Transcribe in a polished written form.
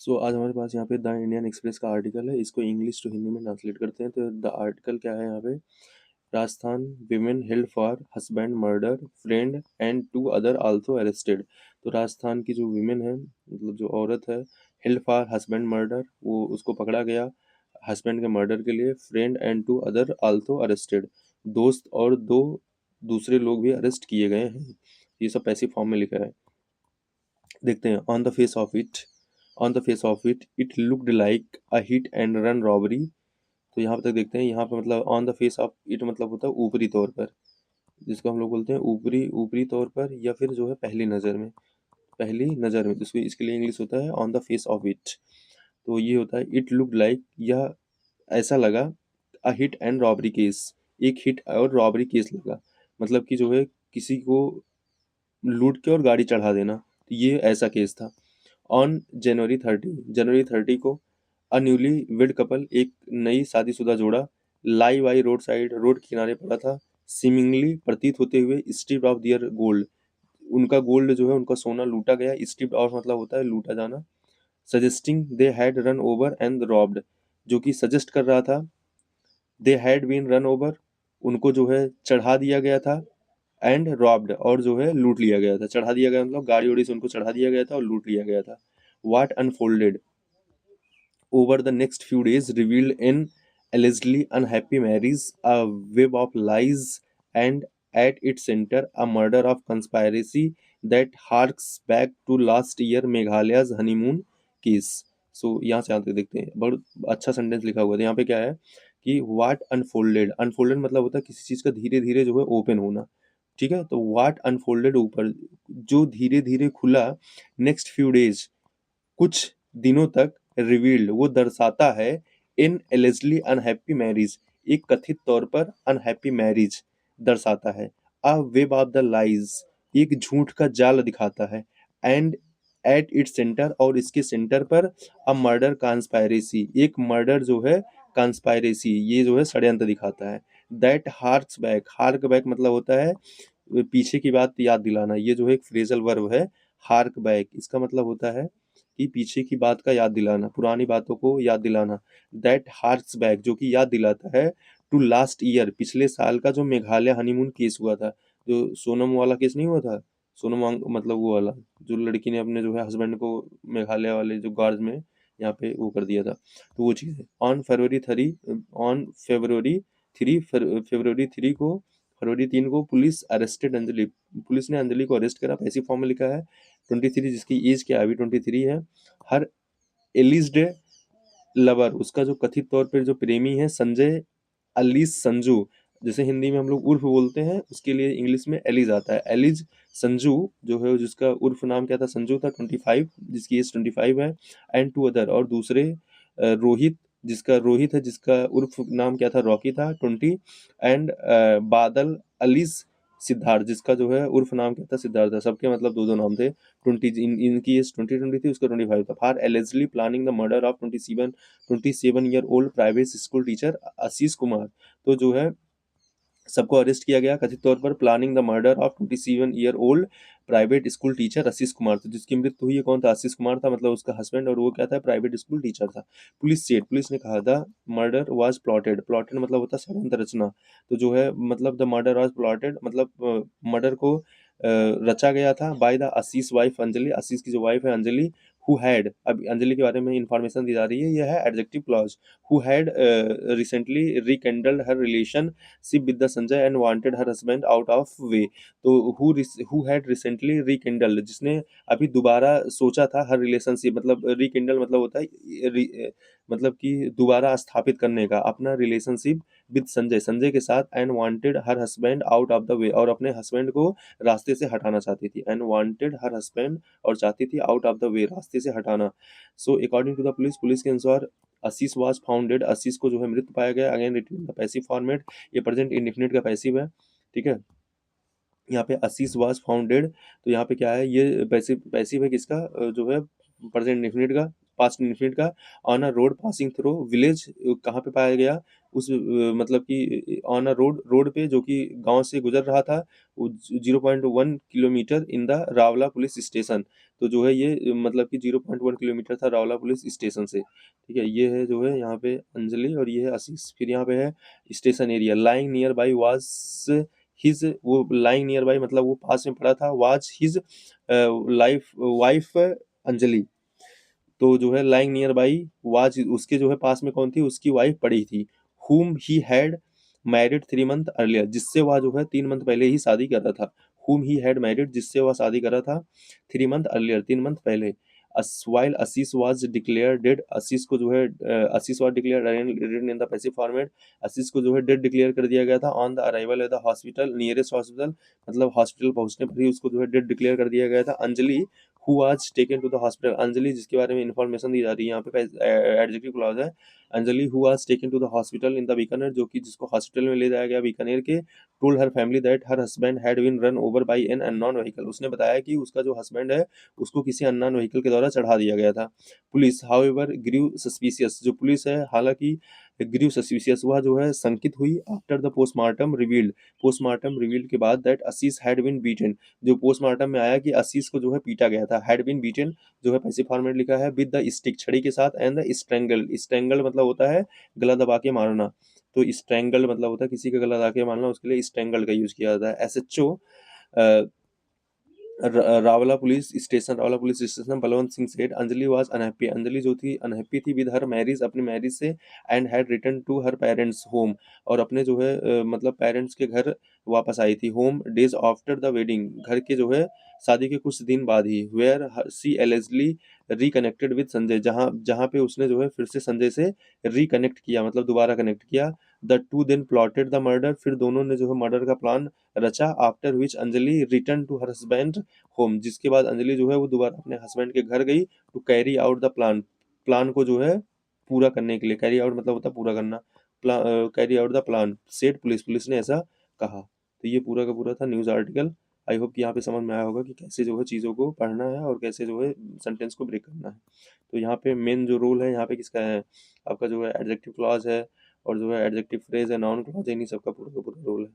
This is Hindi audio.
सो आज हमारे पास यहाँ पे द इंडियन एक्सप्रेस का आर्टिकल है, इसको इंग्लिश टू हिंदी में ट्रांसलेट करते हैं। तो द आर्टिकल क्या है यहाँ पे, Rajasthan women held for husband murder friend and two other also arrested. तो राजस्थान की जो विमेन है, मतलब जो औरत है, हेल्ड फॉर हस्बैंड मर्डर, वो उसको पकड़ा गया हस्बैंड के मर्डर के लिए। Friend and two other also arrested, दोस्त और दो दूसरे लोग भी अरेस्ट किए गए हैं। ये सब पैसिव फॉर्म में लिखा है। देखते हैं। On the face of it it looked like a hit and run robbery. तो यहाँ तक देखते हैं। यहाँ पे मतलब on the face of it मतलब होता है ऊपरी तौर पर, जिसको हम लोग बोलते हैं ऊपरी ऊपरी तौर पर, या फिर जो है पहली नज़र में जिसको इसके लिए इंग्लिश होता है on the face of it. तो ये होता है इट लुक्ड लाइक, यह ऐसा लगा, a hit and robbery case, एक हिट और रॉबरी केस लगा, मतलब कि जो है किसी को लूट के और गाड़ी चढ़ा देना, तो ये ऐसा केस था। ऑन जनवरी 30 को अ न्यूली वेड कपल, एक नई शादीशुदा जोड़ा, लाई बाई रोड साइड, रोड के किनारे पड़ा था, सीमिंगली प्रतीत होते हुए, स्ट्रिप्ड ऑफ दियर गोल्ड, उनका गोल्ड जो है उनका सोना लूटा गया। स्ट्रिप्ड ऑफ मतलब होता है लूटा जाना। Suggesting they had run over and robbed, जो कि सजेस्ट कर रहा था, they had been run over, उनको जो है चढ़ा दिया गया था, एंड रॉब्ड, और जो है लूट लिया गया था। चढ़ा दिया गया मतलब गाड़ी उड़ी से उनको चढ़ा दिया गया था और लूट लिया गया था। वाट unfolded over the next few days revealed an allegedly unhappy marriage, a web of lies, and at its center a murder of conspiracy that harks back to last year Meghalaya's honeymoon case. सो यहाँ से आगे देखते हैं, बहुत अच्छा सेंटेंस लिखा हुआ है। यहाँ पे क्या है कि वाट अनफोल्डेड, अनफोल्डेड मतलब होता है किसी चीज़ का धीरे धीरे जो है ओपन होना। ठीक है, तो वाट अनफोल्डेड ऊपर, जो धीरे धीरे खुला, नेक्स्ट फ्यू डेज कुछ दिनों तक, रिवील्ड वो दर्शाता है, इन एलिजली अनहैप्पी मैरिज, एक कथित तौर पर अनहैप्पी मैरिज दर्शाता है। A web of the lies, एक झूठ का जाल दिखाता है। एंड एट इट्स सेंटर, और इसके सेंटर पर अ मर्डर कॉन्स्पायरेसी, एक मर्डर जो है कॉन्स्पायरेसी, ये जो है षड्यंत्र दिखाता है। दैट हार्क बैक मतलब होता है पीछे की बात याद दिलाना। ये जो है एक फ्रेजल वर्ब है, हार्क बैक, इसका मतलब होता है कि पीछे की बात का याद दिलाना, पुरानी बातों को याद दिलाना। दैट हार्क्स बैक, जो कि याद दिलाता है, टू लास्ट ईयर, पिछले साल का जो मेघालय हनीमून केस हुआ था, जो सोनम वाला केस नहीं हुआ था, मतलब वो वाला, जो लड़की ने अपने जो है हस्बैंड को मेघालय वाले जो गार्ड में यहाँ पे वो कर दिया था, तो वो चीज़ है। ऑन फरवरी 3 को पुलिस ने अंजलि को अरेस्ट करा, पैसिव फॉर्म में लिखा है। 23, जिसकी एज क्या है अभी 23 है। हर एलिज्ड लवर, उसका जो कथित तौर पर जो प्रेमी है, संजय अलीस संजू, जैसे हिंदी में हम लोग उर्फ बोलते हैं, उसके लिए इंग्लिश में एलिज आता है। एलिज संजू जो है, जिसका उर्फ नाम क्या था, संजू था, 25, जिसकी एज 25 है। एंड टू अदर, और दूसरे रोहित है, जिसका उर्फ नाम क्या था, रॉकी था, 20। एंड बादल अलीस सिद्धार्थ, जिसका जो है उर्फ नाम क्या था, सिद्धार्थ था। सबके मतलब दो दो नाम थे। इनकी एज 20 थी, उसका 25 था। For allegedly planning the murder of 27 year old private school teacher Ashish Kumar. तो जो है सबको अरेस्ट किया गया कथित तौर पर planning the murder of 27 year old private school teacher Ashish Kumar. तो जिसकी मृत्यु हुई है कौन था, आशीष कुमार था, मतलब उसका हस्बैंड, और वो क्या था, प्राइवेट स्कूल टीचर था। पुलिस ने कहा था मर्डर वाज प्लॉटेड मतलब होता है षड्यंत्र रचना। तो जो है मतलब द मर्डर वाज प्लॉटेड मतलब मर्डर को रचा गया था by the Ashish wife Anjali, Ashish की जो वाइफ है अंजलि, हु हैड, अब अंजलि के बारे में इंफॉर्मेशन दी जा रही है, यह है adjective clause, who had recently rekindled her relationship with the Sanjay and wanted her husband out of way. तो हु हैड रिसेंटली रिकेंडल्ड, जिसने अभी दोबारा सोचा था, हर रिलेशनशिप मतलब रिकेंडल मतलब होता है मतलब कि दोबारा स्थापित करने का अपना रिलेशनशिप विद संजय के साथ, and wanted her husband out of the way, और अपने हस्बैंड को रास्ते से हटाना चाहती थी। एंड वांटेड हर हस्बैंड, और चाहती थी आउट ऑफ द वे, रास्ते से हटाना। So according to the police के अनुसार आशीष वाज फाउंडेड, आशीष को जो है मृत पाया गया। Again return the passive format, ये प्रेजेंट इंडेफिनिट का पैसिव है। ठीक है, यहाँ पे आशीष वाज फाउंडेड, तो यहाँ पे क्या है, ये पैसिव है किसका, जो है प्रेजेंट इंडेफिनिट का, पास्ट इंडेफिनिट का। On a road passing through village, कहाँ पे पाया गया, उस मतलब कि ऑन अ रोड पे जो कि गांव से गुजर रहा था, 0.1 kilometre in the Rawla police station. तो जो है ये मतलब कि 0.1 किलोमीटर था रावला पुलिस स्टेशन से। ठीक है, ये है जो है यहाँ पे अंजलि और ये है आशीष। फिर यहाँ पे है station area, lying near by was his, वो लाइंग नियर बाई मतलब वो पास में पड़ा था, was his life wife Anjali. तो जो है लाइंग नियर बाई वाज, उसके जो है पास में कौन थी, उसकी वाइफ पड़ी थी। हुम he had married 3 month earlier, जिससे वह जो है 3 मंथ पहले ही शादी कर रहा था। हुम ही हैड मैरिड, जिससे वह शादी कर रहा था 3 मंथ अर्लियर, 3 मंथ पहले। While Ashish was declare dead, Ashish को जो है Ashish was declare dead in the passive format. Ashish को जो है डेड डिक्लेयर कर दिया गया था on the arrival at the hospital, nearest hospital, मतलब हॉस्पिटल पहुंचने पर ही उसको जो है डेड डिक्लेयर कर दिया गया था। Anjali who was taken to the hospital, Anjali जिसके बारे में इंफॉर्मेशन दी जा रही है यहाँ पे एडजेक्टिव क्लॉज है। Anjali who was taken to the hospital in the Bikaner, जो कि जिसको हॉस्पिटल में ले जाया गया बीकानेर के। Told her family that her husband had been run over by an unknown vehicle, उसने बताया कि उसका जो हस्बैंड है उसको किसी अननोन व्हीकल के द्वारा चढ़ा दिया गया था। पुलिस हाउएवर ग्रीव सस्पिशियस, जो पुलिस है हालांकि ग्रीव सस्पिशियस, वह जो है शंकित हुई। After the postmortem revealed, postmortem revealed के बाद that Ashish had been beaten, जो पोस्टमार्टम में आया कि आशीष को जो है पीटा गया था। हैड बीन बीटन जो है पैसिव फॉर्मेट लिखा है, विद द स्टिक, छड़ी के साथ, एंड द स्ट्रेंगल, स्ट्रेंगल मतलब होता है गला दबा के मारना, तो स्ट्रेंगल मतलब होता है किसी का गला दबा के मारना, उसके लिए स्ट्रेंगल का यूज किया जाता है। SHO Rawla police station Balwant Singh said Anjali was unhappy, Anjali जो थी अनहैप्पी थी विद हर मैरिज, अपने मैरिज से, and had return to her parents home, और अपने जो है मतलब पेरेंट्स के घर वापस आई थी। Home days after the wedding, घर के जो है शादी के कुछ दिन बाद ही। Where she allegedly reconnected with Sanjay, जहाँ जहाँ पे उसने जो है फिर से संजय से रिकनेक्ट किया, मतलब दोबारा कनेक्ट किया। The two then plotted the murder, फिर दोनों ने जो है मर्डर का प्लान रचा। After which Anjali return to her husband home, जिसके बाद अंजलि जो है वो दोबारा अपने हस्बैंड के घर गई to carry out the plan, plan को जो है पूरा करने के लिए। कैरी आउट मतलब होता है पूरा करना, carry out the plan said police, police ने ऐसा कहा। तो ये पूरा का पूरा था न्यूज़ आर्टिकल। आई होप कि यहाँ पे समझ में आया होगा कि कैसे जो है चीज़ों को पढ़ना है और कैसे जो है सेंटेंस को ब्रेक करना है। तो यहाँ पे मेन जो रोल है यहाँ पे किसका है, आपका जो है एडजेक्टिव क्लॉज है, और जो है एडजेक्टिव फ्रेज है, नाउन क्लॉज है, इन्हीं सबका पूरा का पूरा रोल है।